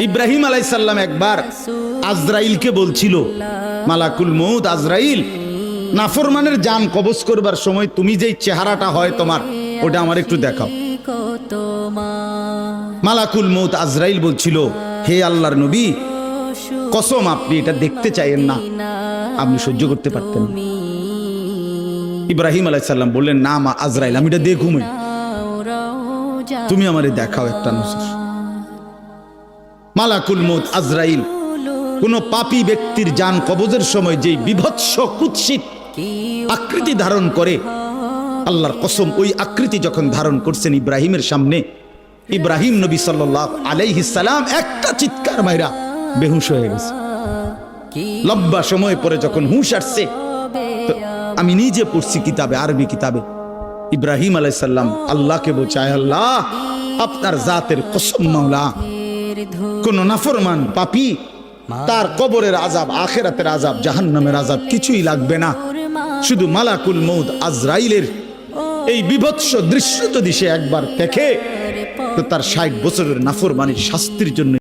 ইব্রাহিম আলাইহিস সালাম একবার আজরাইলকে বলছিল, মালাকুল মউত আজরাইল, নাফরমানের জান কবজ করবার সময় তুমি যেই চেহারাটা হয় তোমার, ওটা আমার একটু দেখাও। মালাকুল মউত আজরাইল বলছিল, হে আল্লাহর নবী, কসম আপনি এটা দেখতে চাইেন না, আপনি সহ্য করতে পারতেন। ইব্রাহিম আলাইহিস সালাম বললেন, না মা আজরাইল, আমি এটা দেখুমই, তুমি আমারে দেখাও একটা নজর। মালাকুল মউত আজরাইল কোন পাপী ব্যক্তির জান কবজের সময় যেই বিভৎস কুৎসিত আকৃতি ধারণ করে, আল্লাহর কসম ওই আকৃতি যখন ধারণ করছেন ইব্রাহিমের সামনে, ইব্রাহিম নবী সাল্লাল্লাহু আলাইহি সাল্লাম একটা চিৎকার মাইরা বেহুশ হয়ে গেছে। লম্বা সময় পরে যখন হুঁশ আসছে, আমি নিজে পড়ছি কিতাবে, আরবি কিতাবে, ইব্রাহিম আলাইহিস সালাম আল্লাহকে বলছে, আয় আল্লাহ, আপনার জাতের কসম মাওলা, কোন নাফরমান পাপী তার কবরের আযাব, আখিরাতের আযাব, জাহান্নামের আযাব কিছুই লাগবে না, শুধু মালাকুল মউত আজরাইলের এই বিভৎস দৃশ্য যদি সে একবার দেখে, তো তার 60 বছরের নাফরমানির শাস্তির জন্য